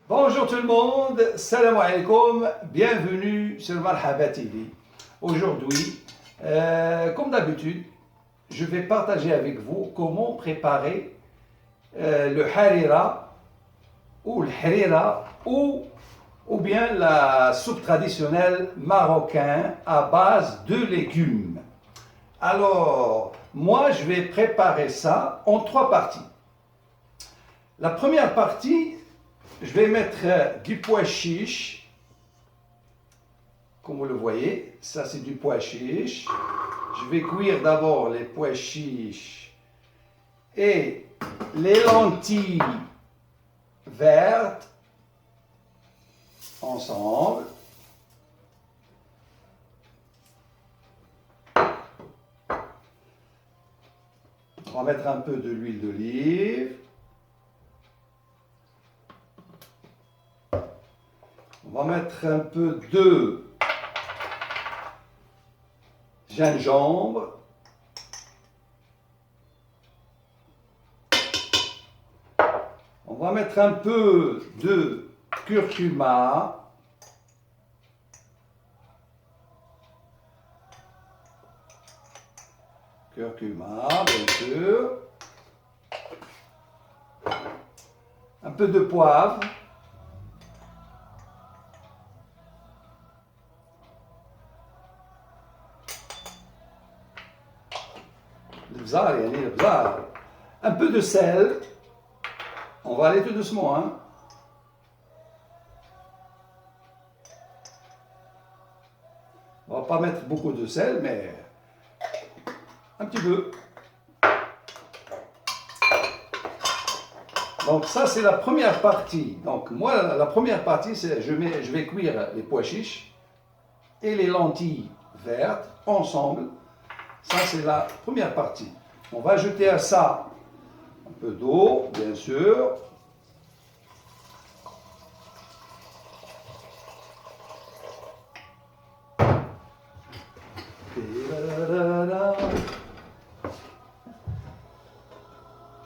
Bonjour tout le monde, salam alaikum, bienvenue sur Marhaba TV. Aujourd'hui, comme d'habitude, je vais partager avec vous comment préparer le harira ou le harira ou bien la soupe traditionnelle marocaine à base de légumes. Alors, moi je vais préparer ça en trois parties. La première partie, je vais mettre du pois chiche, comme vous le voyez, ça c'est du pois chiche. Je vais cuire d'abord les pois chiches et les lentilles vertes ensemble. On va mettre un peu de l'huile d'olive. On va mettre un peu de gingembre. On va mettre un peu de curcuma. Curcuma, bien sûr. Un peu de poivre. Un peu de sel. On va aller tout doucement, hein. On va pas mettre beaucoup de sel, mais un petit peu. Donc ça c'est la première partie. Donc moi la première partie c'est je vais cuire les pois chiches et les lentilles vertes ensemble. Ça c'est la première partie. On va ajouter à ça un peu d'eau, bien sûr.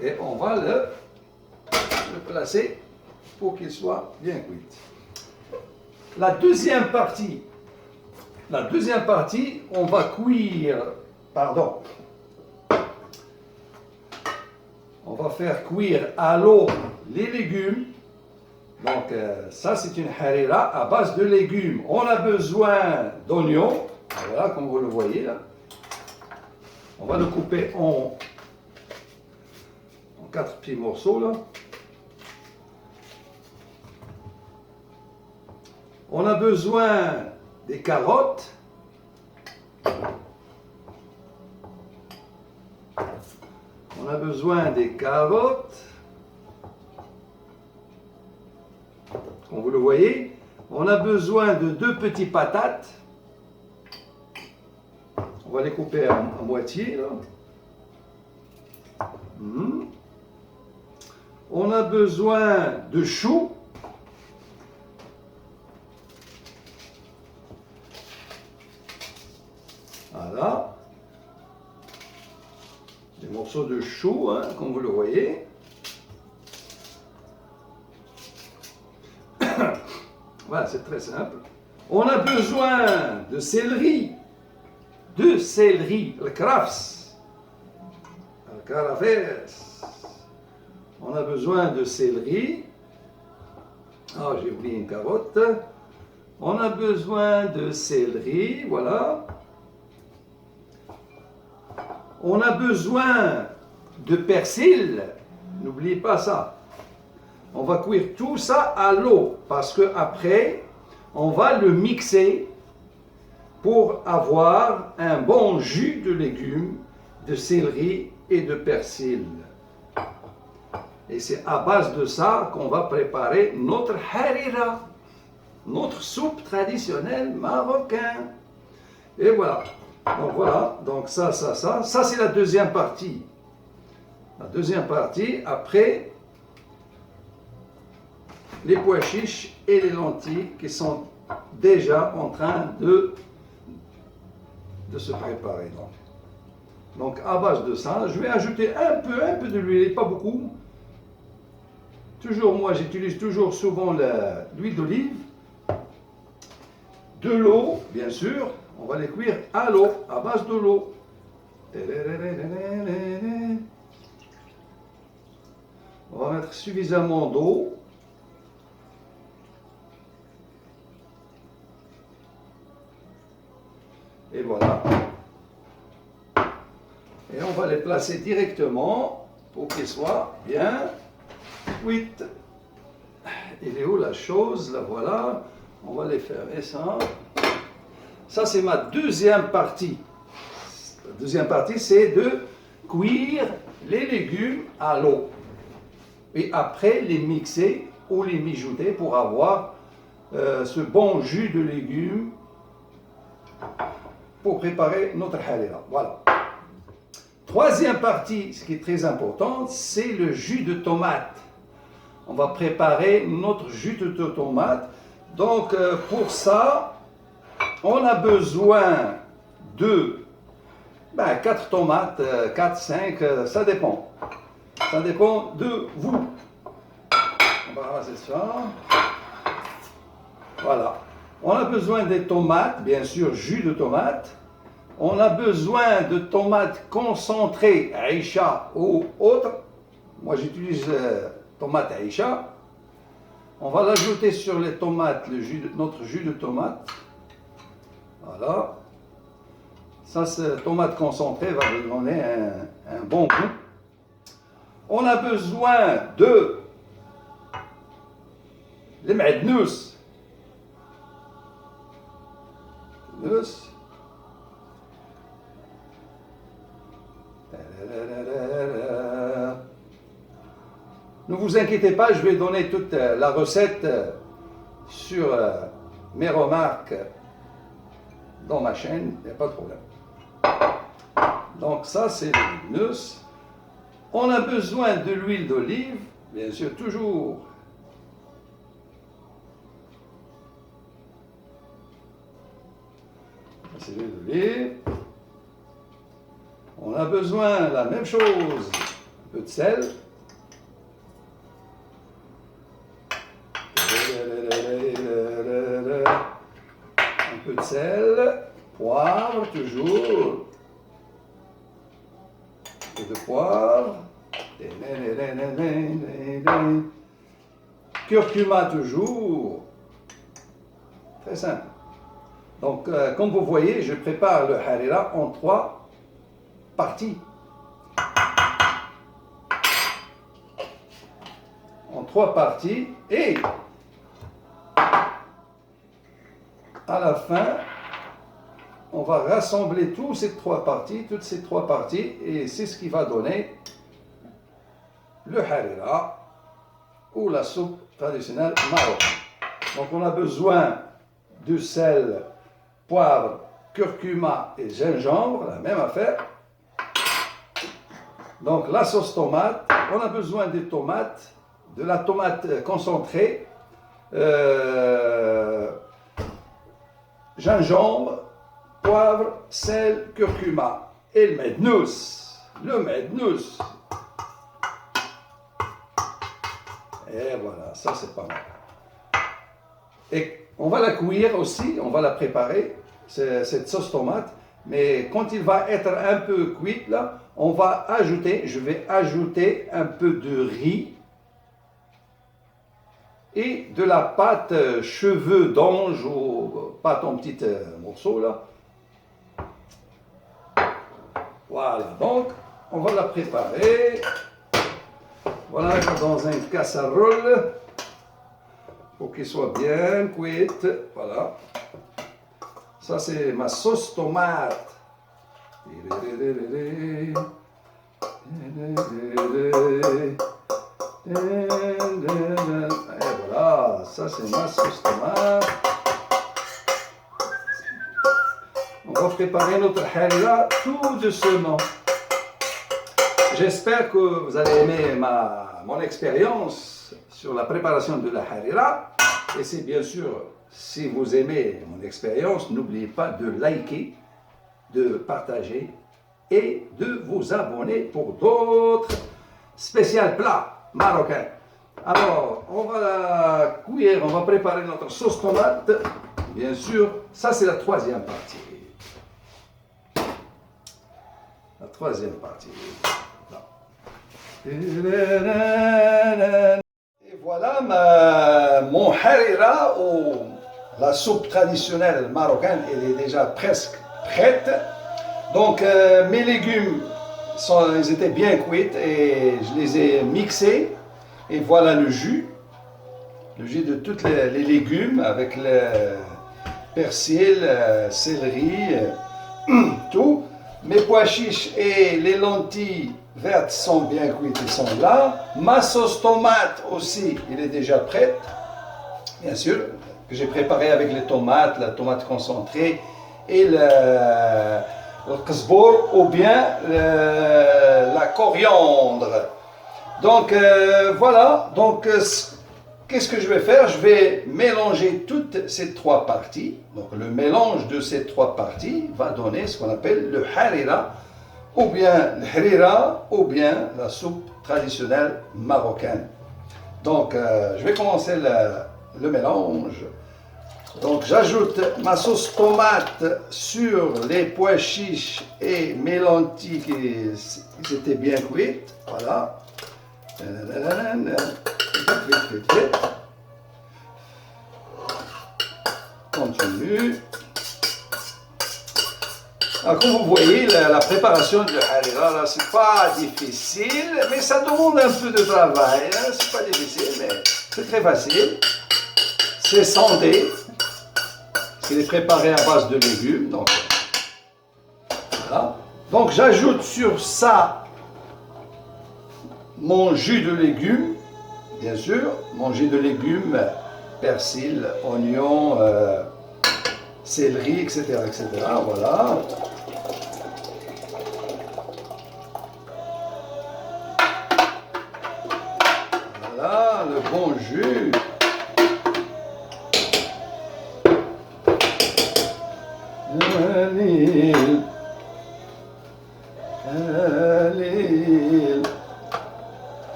Et on va le placer pour qu'il soit bien cuit. La deuxième partie, on va cuire, on va faire cuire à l'eau les légumes. Donc ça c'est une harira à base de légumes. On a besoin d'oignons, voilà comme vous le voyez là. On va le couper en 4 petits morceaux là. On a besoin des carottes. On a besoin des carottes. Comme vous le voyez. On a besoin de 2 petites patates. On va les couper à moitié là. On a besoin de choux. Voilà. Des morceaux de choux, hein, comme vous le voyez. Voilà, c'est très simple. On a besoin de céleri. Le crafs. Le carafes. On a besoin de céleri. Ah, j'ai oublié une carotte. On a besoin de céleri, voilà. On a besoin de persil. N'oubliez pas ça. On va cuire tout ça à l'eau parce que après, on va le mixer pour avoir un bon jus de légumes, de céleri et de persil. Et c'est à base de ça qu'on va préparer notre harira, notre soupe traditionnelle marocaine. Et voilà. Donc voilà, donc ça c'est la deuxième partie. La deuxième partie, après, les pois chiches et les lentilles qui sont déjà en train de se préparer. Donc à base de ça, je vais ajouter un peu de l'huile, pas beaucoup. Toujours, moi, j'utilise toujours souvent l'huile d'olive, de l'eau, bien sûr. On va les cuire à l'eau, à base de l'eau. On va mettre suffisamment d'eau. Et voilà. Et on va les placer directement pour qu'ils soient bien cuites. Il est où la chose? La voilà. On va les fermer ça. Ça, c'est ma deuxième partie. La deuxième partie, c'est de cuire les légumes à l'eau. Et après, les mixer ou les mijoter pour avoir ce bon jus de légumes pour préparer notre harira. Voilà. Troisième partie, ce qui est très important, c'est le jus de tomate. On va préparer notre jus de tomate. Donc, pour ça, on a besoin de 4 tomates, 4, 5, ça dépend. Ça dépend de vous. On va ramasser ça. Voilà. On a besoin des tomates, bien sûr, jus de tomate. On a besoin de tomates concentrées, Aïcha ou autre. Moi, j'utilise tomate Aïcha. On va l'ajouter sur les tomates, notre jus de tomate. Voilà. Ça, cette tomate concentrée va vous donner un bon goût. On a besoin de المعدنوس. Ne vous inquiétez pas, je vais donner toute la recette sur mes remarques dans ma chaîne, il n'y a pas de problème. Donc ça, c'est le nus. On a besoin de l'huile d'olive, bien sûr, toujours. C'est l'huile d'olive. On a besoin de la même chose, un peu de sel. Un peu de sel, poivre toujours. Un peu de poivre. Curcuma toujours. Très simple. Donc, comme vous voyez, je prépare le harira en 3 parties. En 3 parties. Et à la fin, on va rassembler toutes ces 3 parties, et c'est ce qui va donner le harira ou la soupe traditionnelle marocaine. Donc, on a besoin de sel, poivre, curcuma et gingembre, la même affaire. Donc la sauce tomate, on a besoin des tomates, de la tomate concentrée, gingembre, poivre, sel, curcuma et le mednous. Le mednous. Et voilà, ça c'est pas mal. Et on va la cuire aussi, on va la préparer, cette sauce tomate. Mais quand il va être un peu cuite, là, je vais ajouter un peu de riz et de la pâte cheveux d'ange ou pâte en petits morceaux, là. Voilà, donc on va la préparer. Voilà, dans un casserole pour qu'il soit bien cuite. Voilà. Ça, c'est ma sauce tomate. Et voilà, ça, c'est ma sauce tomate. On va préparer notre harira tout doucement. J'espère que vous allez aimer mon expérience sur la préparation de la harira. Et c'est bien sûr, si vous aimez mon expérience, n'oubliez pas de liker, de partager et de vous abonner pour d'autres spéciaux plats marocains. Alors, on va cuire, on va préparer notre sauce tomate. Bien sûr, ça c'est la troisième partie. La troisième partie. Et voilà mon harira, ou la soupe traditionnelle marocaine, elle est déjà presque prête. Donc mes légumes, ils étaient bien cuits et je les ai mixés. Et voilà le jus de tous les légumes avec le persil, céleri, tout. Mes pois chiches et les lentilles vertes sont bien cuites, ils sont là. Ma sauce tomate aussi, elle est déjà prête, bien sûr, que j'ai préparée avec les tomates, la tomate concentrée et le qzbour ou bien la coriandre. Donc voilà, donc qu'est-ce que je vais faire? Je vais mélanger toutes ces trois parties. Donc le mélange de ces trois parties va donner ce qu'on appelle le harira, ou bien le harira, ou bien la soupe traditionnelle marocaine. Donc je vais commencer le mélange. Donc j'ajoute ma sauce tomate sur les pois chiches et mes lentilles qui étaient bien cuites. Voilà. Vite. Continue. Alors, comme vous voyez, la préparation de harira, c'est pas difficile, mais ça demande un peu de travail. Hein. C'est pas difficile, mais c'est très facile. C'est santé. C'est préparé à base de légumes. Donc, voilà. Donc j'ajoute sur ça mon jus de légumes, bien sûr, mon jus de légumes, persil, oignon, céleri, etc., etc. Voilà. Voilà le bon jus.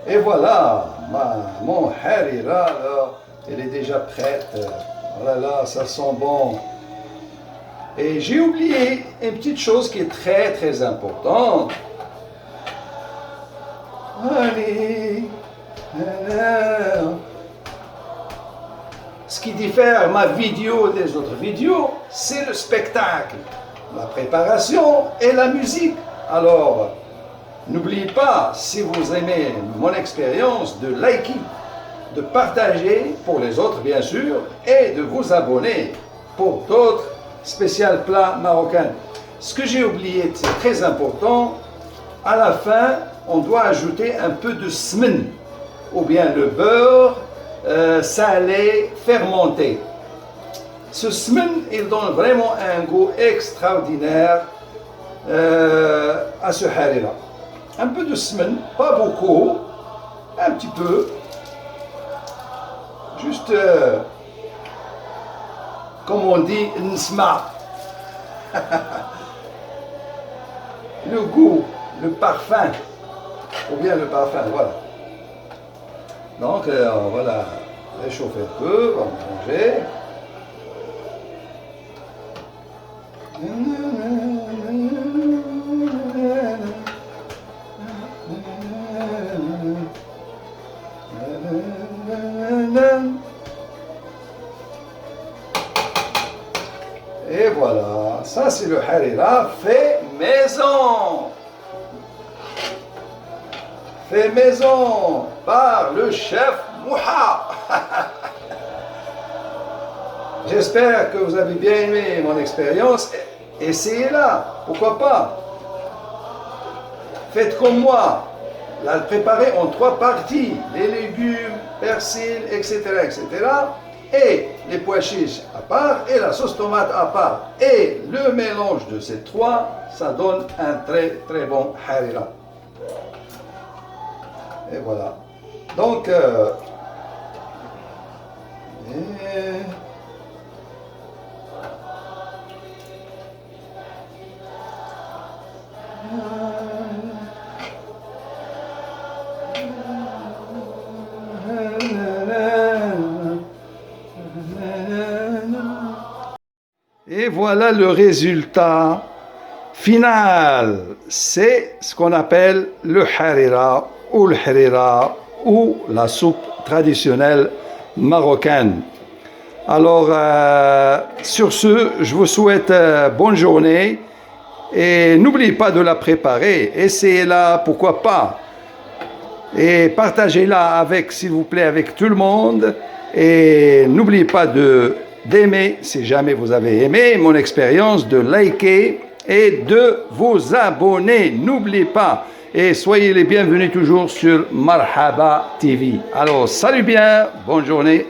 Et voilà, mon harira, elle est déjà prête. Voilà, ça sent bon. Et j'ai oublié une petite chose qui est très très importante. Allez, ce qui diffère ma vidéo des autres vidéos, c'est le spectacle, la préparation et la musique. Alors, n'oubliez pas, si vous aimez mon expérience, de liker, de partager pour les autres bien sûr, et de vous abonner pour d'autres spécial plats marocains. Ce que j'ai oublié, c'est très important, à la fin, on doit ajouter un peu de smen, ou bien le beurre salé fermenté. Ce smen, il donne vraiment un goût extraordinaire à ce harira. Un peu de smen, pas beaucoup, un petit peu, juste comme on dit, nsma. Le goût, le parfum, ou bien le parfum, voilà. Donc, on va la réchauffer un peu, on va mélanger. Et voilà, ça c'est le harira fait maison. Fait maison par le chef Mouha. J'espère que vous avez bien aimé mon expérience. Essayez-la, pourquoi pas. Faites comme moi. La préparer en trois parties. Les légumes, persil, etc., etc. Et les pois chiches à part et la sauce tomate à part. Et le mélange de ces trois, ça donne un très très bon harira. Et voilà. Donc, voilà le résultat final. C'est ce qu'on appelle le harira ou la soupe traditionnelle marocaine. Alors, sur ce, je vous souhaite bonne journée et n'oubliez pas de la préparer. Essayez-la, pourquoi pas. Et partagez-la avec, s'il vous plaît, avec tout le monde. Et n'oubliez pas d'aimer, si jamais vous avez aimé mon expérience, de liker et de vous abonner. N'oubliez pas. Et soyez les bienvenus toujours sur Marhaba TV. Alors, salut bien, bonne journée.